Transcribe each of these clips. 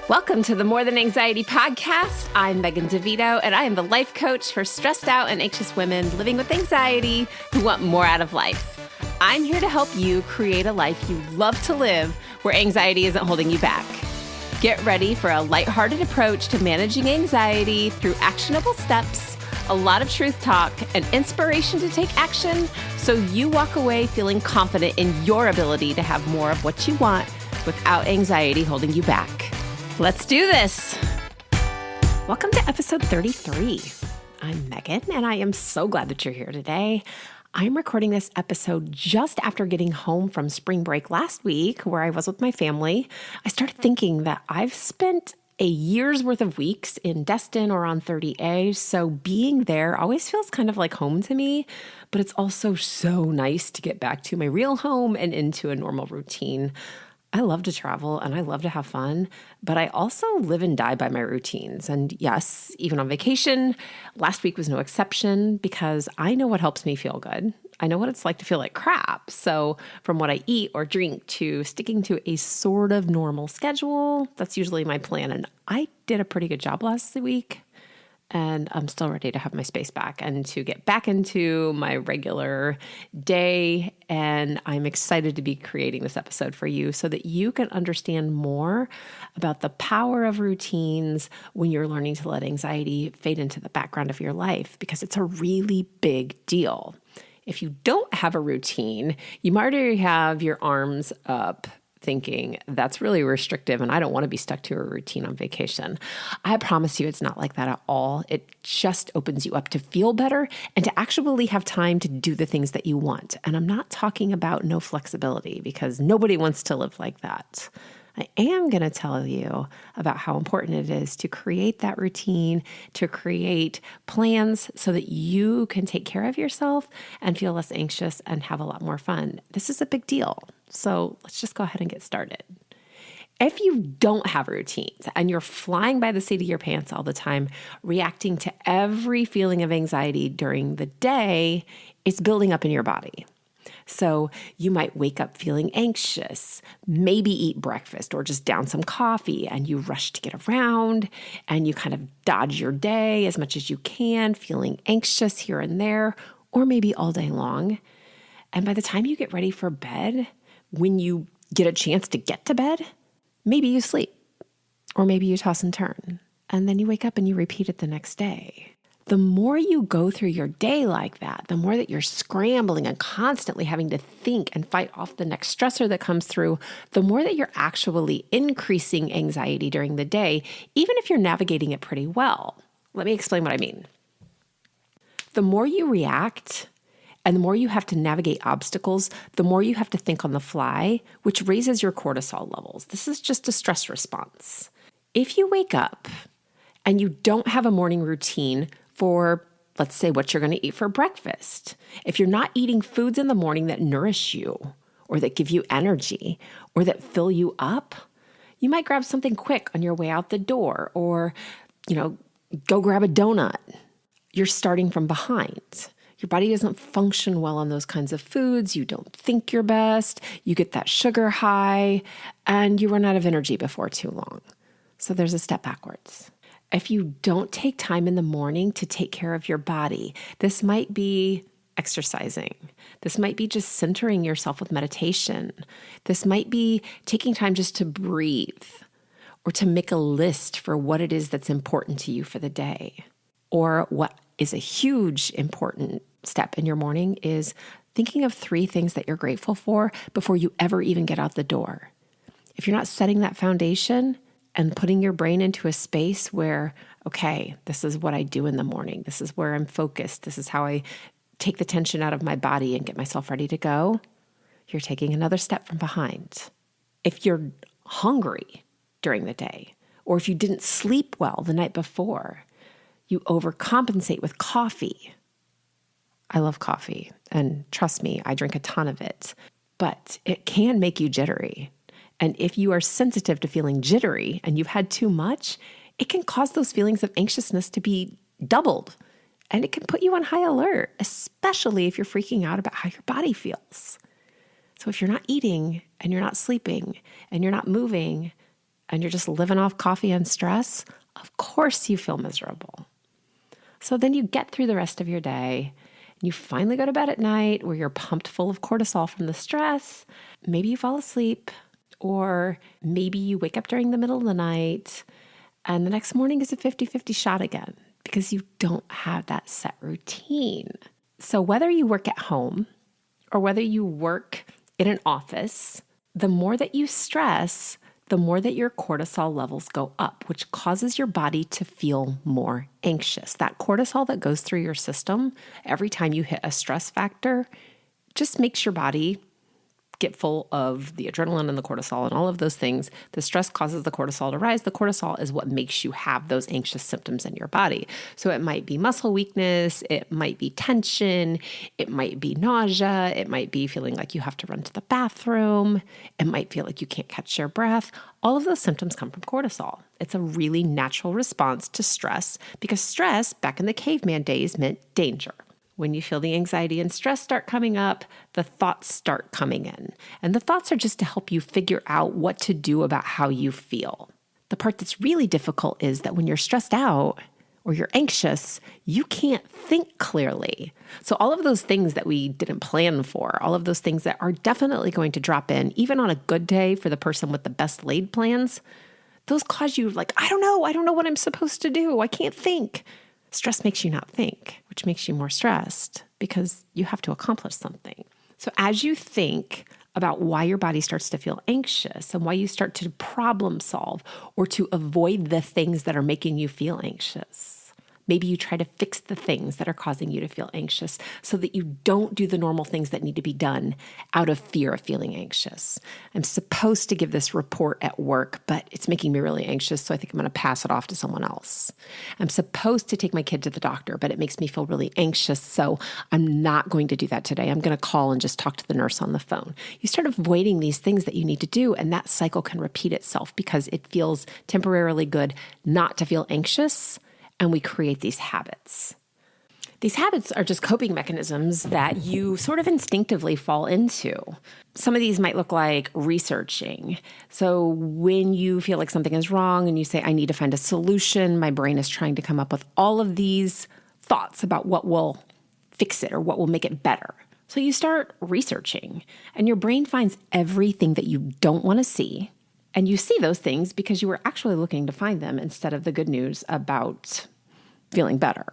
Welcome to the More Than Anxiety podcast. I'm Megan Devito, and I am the life coach for stressed out and anxious women living with anxiety who want more out of life. I'm here to help you create a life you love to live where anxiety isn't holding you back. Get ready for a lighthearted approach to managing anxiety through actionable steps, a lot of truth talk, and inspiration to take action so you walk away feeling confident in your ability to have more of what you want without anxiety holding you back. Let's do this. Welcome to episode 33. I'm Megan, and I am so glad that you're here today. I'm recording this episode just after getting home from spring break last week, where I was with my family. I started thinking that I've spent a year's worth of weeks in Destin or on 30A, so being there always feels kind of like home to me, but it's also so nice to get back to my real home and into a normal routine. I love to travel and I love to have fun, but I also live and die by my routines. And yes, even on vacation, last week was no exception because I know what helps me feel good. I know what it's like to feel like crap. So from what I eat or drink to sticking to a sort of normal schedule, that's usually my plan. And I did a pretty good job last week. And I'm still ready to have my space back and to get back into my regular day. And I'm excited to be creating this episode for you so that you can understand more about the power of routines when you're learning to let anxiety fade into the background of your life, because it's a really big deal. If you don't have a routine, you might already have your arms up thinking that's really restrictive and I don't want to be stuck to a routine on vacation. I promise you it's not like that at all. It just opens you up to feel better and to actually have time to do the things that you want. And I'm not talking about no flexibility because nobody wants to live like that. I am going to tell you about how important it is to create that routine, to create plans so that you can take care of yourself and feel less anxious and have a lot more fun. This is a big deal. So let's just go ahead and get started. If you don't have routines and you're flying by the seat of your pants all the time, reacting to every feeling of anxiety during the day, it's building up in your body. So you might wake up feeling anxious, maybe eat breakfast or just down some coffee, and you rush to get around and you kind of dodge your day as much as you can, feeling anxious here and there, or maybe all day long. And by the time you get ready for bed, when you get a chance to get to bed, maybe you sleep, or maybe you toss and turn, and then you wake up and you repeat it the next day. The more you go through your day like that, the more that you're scrambling and constantly having to think and fight off the next stressor that comes through, the more that you're actually increasing anxiety during the day, even if you're navigating it pretty well. Let me explain what I mean. The more you react and the more you have to navigate obstacles, the more you have to think on the fly, which raises your cortisol levels. This is just a stress response. If you wake up and you don't have a morning routine for, let's say, what you're going to eat for breakfast, if you're not eating foods in the morning that nourish you or that give you energy or that fill you up, you might grab something quick on your way out the door or, go grab a donut. You're starting from behind. Your body doesn't function well on those kinds of foods. You don't think your best. You get that sugar high and you run out of energy before too long. So there's a step backwards. If you don't take time in the morning to take care of your body, this might be exercising. This might be just centering yourself with meditation. This might be taking time just to breathe or to make a list for what it is that's important to you for the day. Or what is a huge important step in your morning is thinking of 3 things that you're grateful for before you ever even get out the door. If you're not setting that foundation and putting your brain into a space where, okay, this is what I do in the morning. This is where I'm focused. This is how I take the tension out of my body and get myself ready to go. You're taking another step from behind. If you're hungry during the day, or if you didn't sleep well the night before, you overcompensate with coffee. I love coffee, and trust me, I drink a ton of it, but it can make you jittery. And if you are sensitive to feeling jittery and you've had too much, it can cause those feelings of anxiousness to be doubled. And it can put you on high alert, especially if you're freaking out about how your body feels. So if you're not eating and you're not sleeping and you're not moving and you're just living off coffee and stress, of course you feel miserable. So then you get through the rest of your day, and you finally go to bed at night where you're pumped full of cortisol from the stress. Maybe you fall asleep, or maybe you wake up during the middle of the night, and the next morning is a 50-50 shot again because you don't have that set routine. So whether you work at home or whether you work in an office, the more that you stress, the more that your cortisol levels go up, which causes your body to feel more anxious. That cortisol that goes through your system every time you hit a stress factor just makes your body get full of the adrenaline and the cortisol and all of those things. The stress causes the cortisol to rise. The cortisol is what makes you have those anxious symptoms in your body. So it might be muscle weakness, it might be tension, it might be nausea, it might be feeling like you have to run to the bathroom, it might feel like you can't catch your breath. All of those symptoms come from cortisol. It's a really natural response to stress because stress back in the caveman days meant danger. When you feel the anxiety and stress start coming up, the thoughts start coming in. And the thoughts are just to help you figure out what to do about how you feel. The part that's really difficult is that when you're stressed out or you're anxious, you can't think clearly. So all of those things that we didn't plan for, all of those things that are definitely going to drop in, even on a good day for the person with the best laid plans, those cause you like, I don't know what I'm supposed to do. I can't think. Stress makes you not think, which makes you more stressed because you have to accomplish something. So as you think about why your body starts to feel anxious and why you start to problem solve or to avoid the things that are making you feel anxious, maybe you try to fix the things that are causing you to feel anxious so that you don't do the normal things that need to be done out of fear of feeling anxious. I'm supposed to give this report at work, but it's making me really anxious, so I think I'm going to pass it off to someone else. I'm supposed to take my kid to the doctor, but it makes me feel really anxious, so I'm not going to do that today. I'm going to call and just talk to the nurse on the phone. You start avoiding these things that you need to do, and that cycle can repeat itself because it feels temporarily good not to feel anxious. And we create these habits. These habits are just coping mechanisms that you sort of instinctively fall into. Some of these might look like researching. So when you feel like something is wrong and you say, I need to find a solution, my brain is trying to come up with all of these thoughts about what will fix it or what will make it better. So you start researching and your brain finds everything that you don't want to see. And you see those things because you were actually looking to find them instead of the good news about feeling better.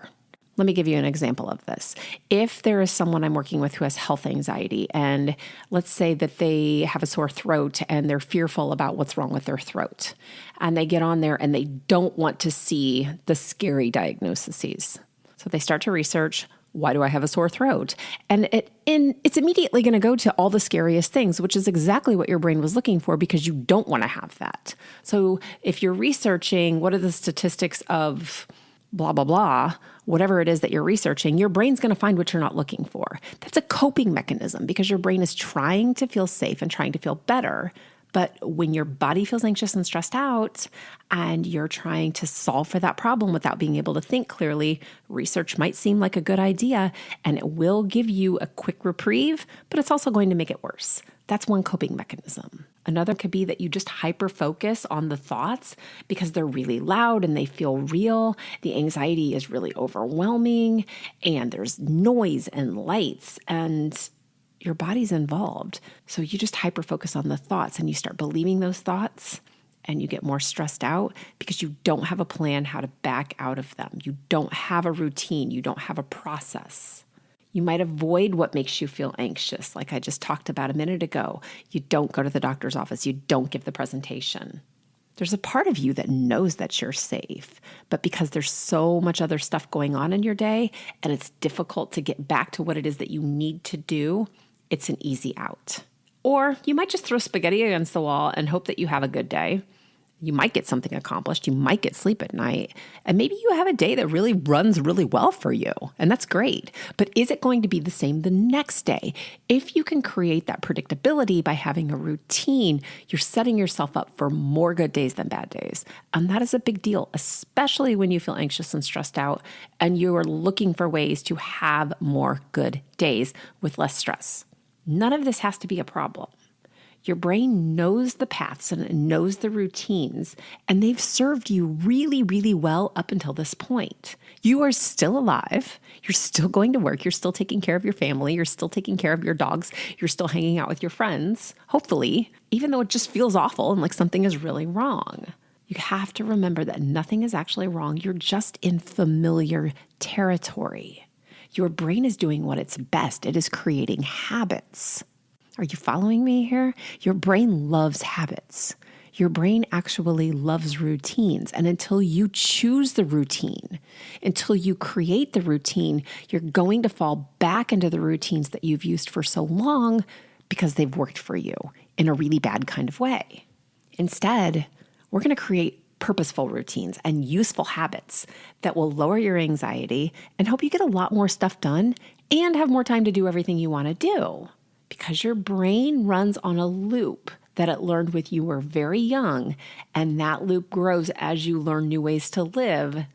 Let me give you an example of this. If there is someone I'm working with who has health anxiety, and let's say that they have a sore throat and they're fearful about what's wrong with their throat, and they get on there and they don't want to see the scary diagnoses. So they start to research, why do I have a sore throat? And it's immediately going to go to all the scariest things, which is exactly what your brain was looking for because you don't want to have that. So if you're researching, what are the statistics of blah, blah, blah, whatever it is that you're researching, your brain's going to find what you're not looking for. That's a coping mechanism because your brain is trying to feel safe and trying to feel better. But when your body feels anxious and stressed out and you're trying to solve for that problem without being able to think clearly, research might seem like a good idea and it will give you a quick reprieve, but it's also going to make it worse. That's one coping mechanism. Another could be that you just hyper-focus on the thoughts because they're really loud and they feel real. The anxiety is really overwhelming and there's noise and lights and your body's involved. So you just hyper-focus on the thoughts and you start believing those thoughts and you get more stressed out because you don't have a plan how to back out of them. You don't have a routine. You don't have a process. You might avoid what makes you feel anxious, like I just talked about a minute ago. You don't go to the doctor's office. You don't give the presentation. There's a part of you that knows that you're safe, but because there's so much other stuff going on in your day and it's difficult to get back to what it is that you need to do, it's an easy out. Or you might just throw spaghetti against the wall and hope that you have a good day. You might get something accomplished. You might get sleep at night. And maybe you have a day that really runs really well for you. And that's great. But is it going to be the same the next day? If you can create that predictability by having a routine, you're setting yourself up for more good days than bad days. And that is a big deal, especially when you feel anxious and stressed out and you are looking for ways to have more good days with less stress. None of this has to be a problem. Your brain knows the paths and it knows the routines, and they've served you really, really well up until this point. You are still alive. You're still going to work. You're still taking care of your family. You're still taking care of your dogs. You're still hanging out with your friends, hopefully, even though it just feels awful and like something is really wrong. You have to remember that nothing is actually wrong. You're just in familiar territory. Your brain is doing what it's best. It is creating habits. Are you following me here? Your brain loves habits. Your brain actually loves routines. And until you choose the routine, until you create the routine, you're going to fall back into the routines that you've used for so long because they've worked for you in a really bad kind of way. Instead, we're going to create purposeful routines and useful habits that will lower your anxiety and help you get a lot more stuff done and have more time to do everything you want to do. Because your brain runs on a loop that it learned when you were very young, and that loop grows as you learn new ways to live.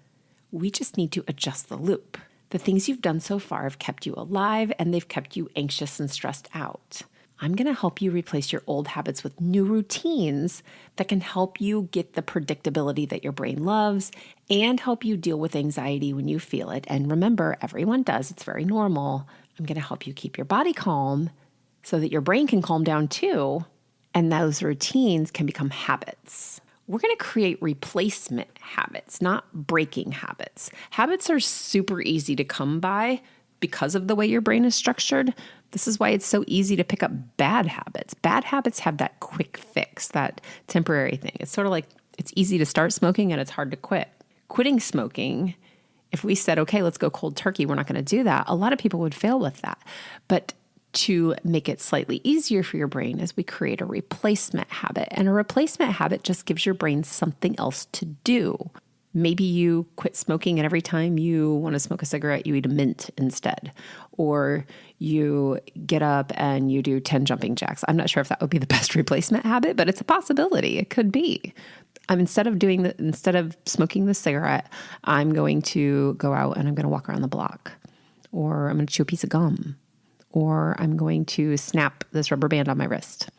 We just need to adjust the loop. The things you've done so far have kept you alive, and they've kept you anxious and stressed out. I'm going to help you replace your old habits with new routines that can help you get the predictability that your brain loves and help you deal with anxiety when you feel it. And remember, everyone does. It's very normal. I'm going to help you keep your body calm so that your brain can calm down too, and those routines can become habits. We're going to create replacement habits, not breaking habits. Habits are super easy to come by because of the way your brain is structured. This is why it's so easy to pick up bad habits. Bad habits have that quick fix, that temporary thing. It's sort of like it's easy to start smoking and it's hard to quit. Quitting smoking, if we said, okay, let's go cold turkey, we're not going to do that. A lot of people would fail with that. But to make it slightly easier for your brain is we create a replacement habit. And a replacement habit just gives your brain something else to do. Maybe you quit smoking and every time you want to smoke a cigarette, you eat a mint instead. Or you get up and you do 10 jumping jacks. I'm not sure if that would be the best replacement habit, but it's a possibility. It could be. Instead of smoking the cigarette, I'm going to go out and I'm going to walk around the block. Or I'm going to chew a piece of gum. Or I'm going to snap this rubber band on my wrist.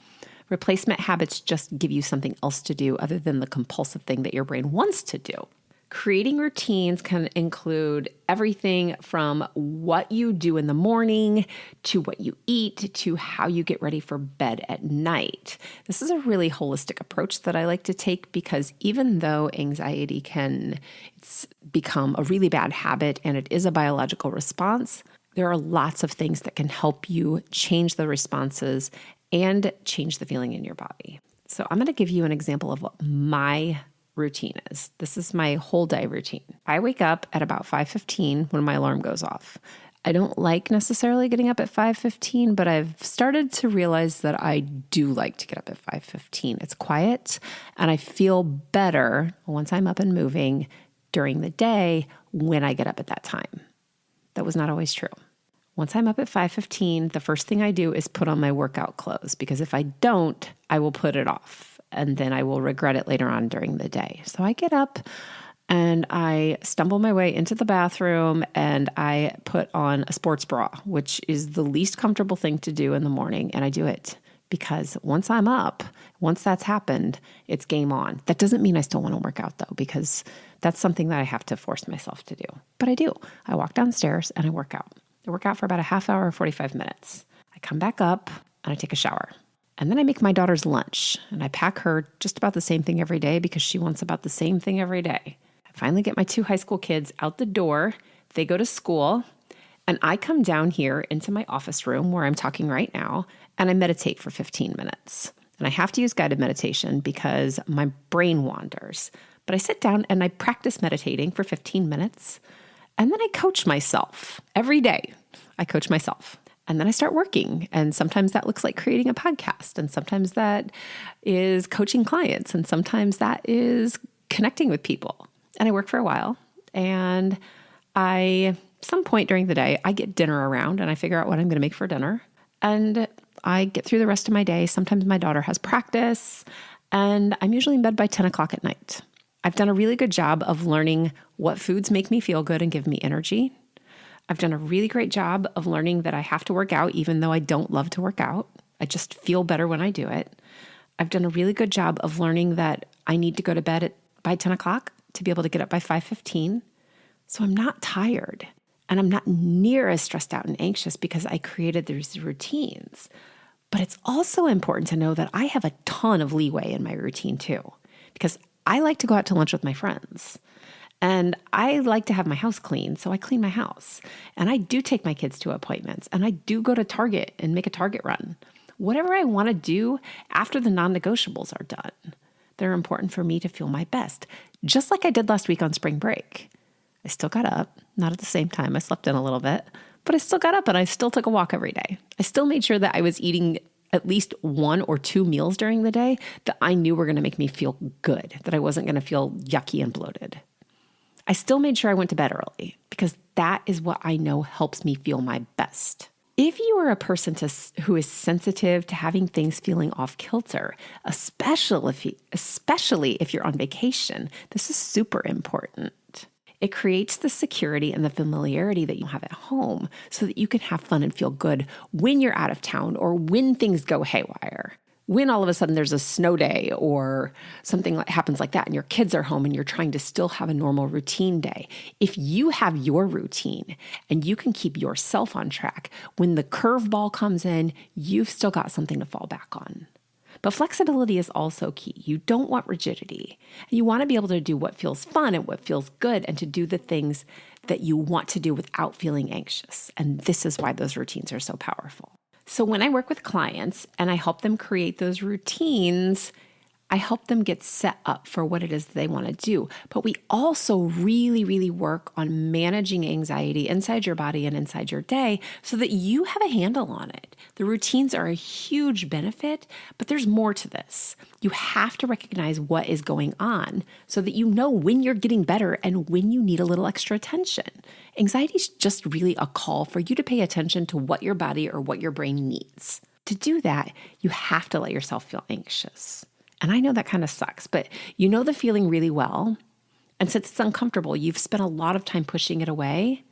Replacement habits just give you something else to do other than the compulsive thing that your brain wants to do. Creating routines can include everything from what you do in the morning to what you eat to how you get ready for bed at night. This is a really holistic approach that I like to take because even though anxiety can become a really bad habit and it is a biological response, there are lots of things that can help you change the responses and change the feeling in your body. So I'm going to give you an example of what my routine is. This is my whole day routine. I wake up at about 5:15 when my alarm goes off. I don't like necessarily getting up at 5:15, but I've started to realize that I do like to get up at 5:15. It's quiet and I feel better once I'm up and moving during the day when I get up at that time. That was not always true. Once I'm up at 5:15, the first thing I do is put on my workout clothes because if I don't, I will put it off and then I will regret it later on during the day. So I get up and I stumble my way into the bathroom and I put on a sports bra, which is the least comfortable thing to do in the morning. And I do it because once I'm up, once that's happened, it's game on. That doesn't mean I still want to work out though, because that's something that I have to force myself to do. But I do. I walk downstairs and I work out. I work out for about a half hour or 45 minutes. I come back up and I take a shower. And then I make my daughter's lunch and I pack her just about the same thing every day because she wants about the same thing every day. I finally get my 2 high school kids out the door. They go to school and I come down here into my office room where I'm talking right now and I meditate for 15 minutes. And I have to use guided meditation because my brain wanders. But I sit down and I practice meditating for 15 minutes. And then I coach myself every day. I coach myself. And then I start working. And sometimes that looks like creating a podcast. And sometimes that is coaching clients. And sometimes that is connecting with people. And I work for a while. And some point during the day, I get dinner around and I figure out what I'm going to make for dinner. And I get through the rest of my day. Sometimes my daughter has practice. And I'm usually in bed by 10 o'clock at night. I've done a really good job of learning what foods make me feel good and give me energy. I've done a really great job of learning that I have to work out even though I don't love to work out. I just feel better when I do it. I've done a really good job of learning that I need to go to bed by 10 o'clock to be able to get up by 5:15. So I'm not tired and I'm not near as stressed out and anxious because I created these routines. But it's also important to know that I have a ton of leeway in my routine too, because I like to go out to lunch with my friends and I like to have my house clean. So I clean my house and I do take my kids to appointments and I do go to Target and make a Target run. Whatever I want to do after the non-negotiables are done, they're important for me to feel my best, just like I did last week on spring break. I still got up, not at the same time. I slept in a little bit, but I still got up and I still took a walk every day. I still made sure that I was eating at least 1 or 2 meals during the day that I knew were going to make me feel good, that I wasn't going to feel yucky and bloated. I still made sure I went to bed early because that is what I know helps me feel my best. If you are a person who is sensitive to having things feeling off kilter, especially if you're on vacation, this is super important. It creates the security and the familiarity that you have at home so that you can have fun and feel good when you're out of town or when things go haywire. When all of a sudden there's a snow day or something that happens like that and your kids are home and you're trying to still have a normal routine day. If you have your routine and you can keep yourself on track, when the curveball comes in, you've still got something to fall back on. But flexibility is also key. You don't want rigidity. You want to be able to do what feels fun and what feels good and to do the things that you want to do without feeling anxious. And this is why those routines are so powerful. So when I work with clients and I help them create those routines, I help them get set up for what it is that they want to do. But we also really, really work on managing anxiety inside your body and inside your day so that you have a handle on it. The routines are a huge benefit, but there's more to this. You have to recognize what is going on so that you know when you're getting better and when you need a little extra attention. Anxiety is just really a call for you to pay attention to what your body or what your brain needs. To do that, you have to let yourself feel anxious. And I know that kind of sucks, but you know the feeling really well. And since it's uncomfortable, you've spent a lot of time pushing it away.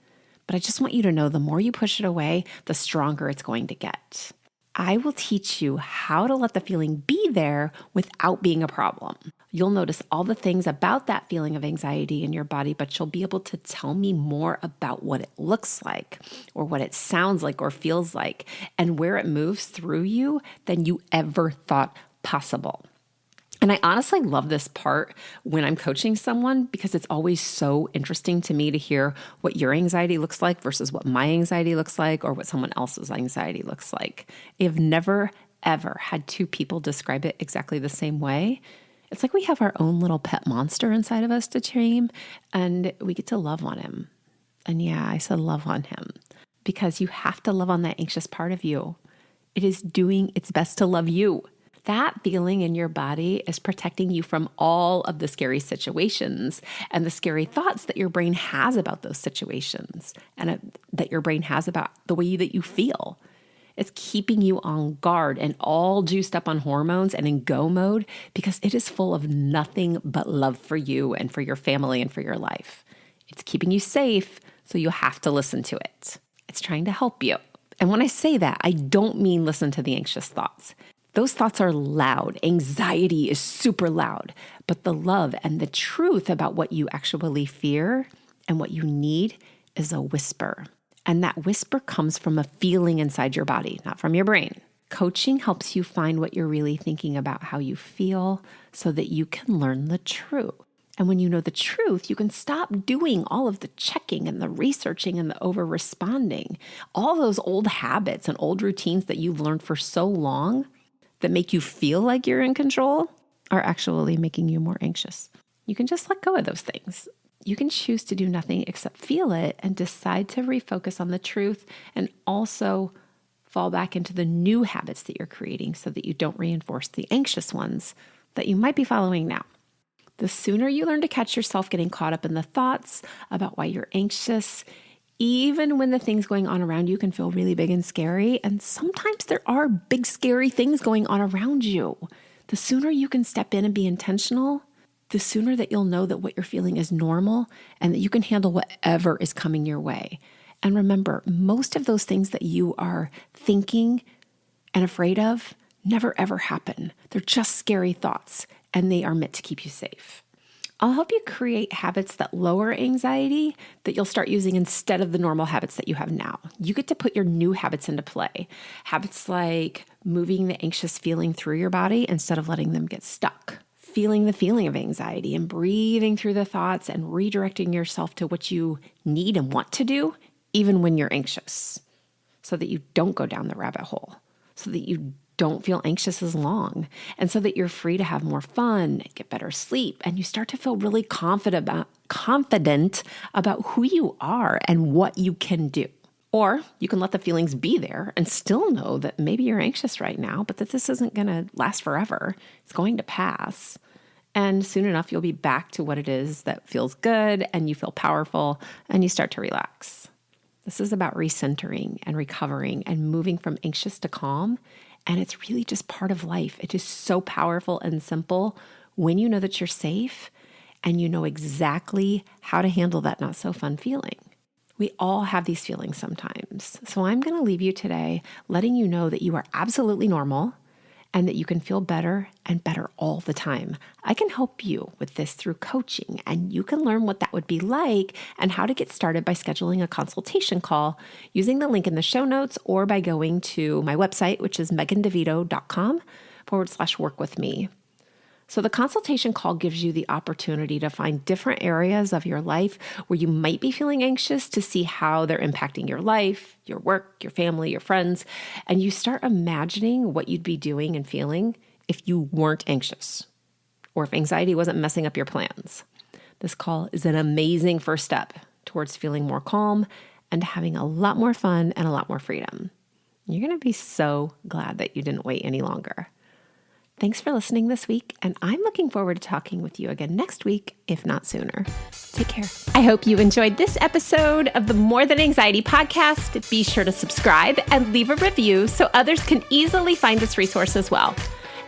But I just want you to know the more you push it away, the stronger it's going to get. I will teach you how to let the feeling be there without being a problem. You'll notice all the things about that feeling of anxiety in your body, but you'll be able to tell me more about what it looks like or what it sounds like or feels like and where it moves through you than you ever thought possible. And I honestly love this part when I'm coaching someone because it's always so interesting to me to hear what your anxiety looks like versus what my anxiety looks like or what someone else's anxiety looks like. I've never, ever had 2 people describe it exactly the same way. It's like we have our own little pet monster inside of us to tame and we get to love on him. And yeah, I said love on him because you have to love on that anxious part of you. It is doing its best to love you. That feeling in your body is protecting you from all of the scary situations and the scary thoughts that your brain has about those situations and that your brain has about the way that you feel. It's keeping you on guard and all juiced up on hormones and in go mode because it is full of nothing but love for you and for your family and for your life. It's keeping you safe, so you have to listen to it. It's trying to help you. And when I say that, I don't mean listen to the anxious thoughts. Those thoughts are loud. Anxiety is super loud. But the love and the truth about what you actually fear and what you need is a whisper. And that whisper comes from a feeling inside your body, not from your brain. Coaching helps you find what you're really thinking about how you feel so that you can learn the truth. And when you know the truth, you can stop doing all of the checking and the researching and the over-responding. All those old habits and old routines that you've learned for so long that make you feel like you're in control are actually making you more anxious. You can just let go of those things. You can choose to do nothing except feel it and decide to refocus on the truth and also fall back into the new habits that you're creating so that you don't reinforce the anxious ones that you might be following now. The sooner you learn to catch yourself getting caught up in the thoughts about why you're anxious, even when the things going on around you can feel really big and scary, and sometimes there are big, scary things going on around you, the sooner you can step in and be intentional, the sooner that you'll know that what you're feeling is normal and that you can handle whatever is coming your way. And remember, most of those things that you are thinking and afraid of never ever happen. They're just scary thoughts, and they are meant to keep you safe. I'll help you create habits that lower anxiety that you'll start using instead of the normal habits that you have now. You get to put your new habits into play. Habits like moving the anxious feeling through your body instead of letting them get stuck. Feeling the feeling of anxiety and breathing through the thoughts and redirecting yourself to what you need and want to do, even when you're anxious, so that you don't go down the rabbit hole, so that you don't feel anxious as long, and so that you're free to have more fun, get better sleep, and you start to feel really confident about who you are and what you can do. Or you can let the feelings be there and still know that maybe you're anxious right now, but that this isn't going to last forever. It's going to pass. And soon enough, you'll be back to what it is that feels good, and you feel powerful, and you start to relax. This is about recentering and recovering and moving from anxious to calm. And it's really just part of life. It is so powerful and simple when you know that you're safe and you know exactly how to handle that not so fun feeling. We all have these feelings sometimes. So I'm going to leave you today letting you know that you are absolutely normal and that you can feel better and better all the time. I can help you with this through coaching, and you can learn what that would be like and how to get started by scheduling a consultation call using the link in the show notes or by going to my website, which is megandevito.com/work with me. So the consultation call gives you the opportunity to find different areas of your life where you might be feeling anxious to see how they're impacting your life, your work, your family, your friends, and you start imagining what you'd be doing and feeling if you weren't anxious or if anxiety wasn't messing up your plans. This call is an amazing first step towards feeling more calm and having a lot more fun and a lot more freedom. You're going to be so glad that you didn't wait any longer. Thanks for listening this week, and I'm looking forward to talking with you again next week, if not sooner. Take care. I hope you enjoyed this episode of the More Than Anxiety podcast. Be sure to subscribe and leave a review so others can easily find this resource as well.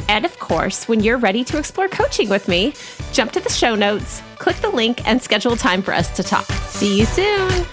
And of course, when you're ready to explore coaching with me, jump to the show notes, click the link, and schedule time for us to talk. See you soon.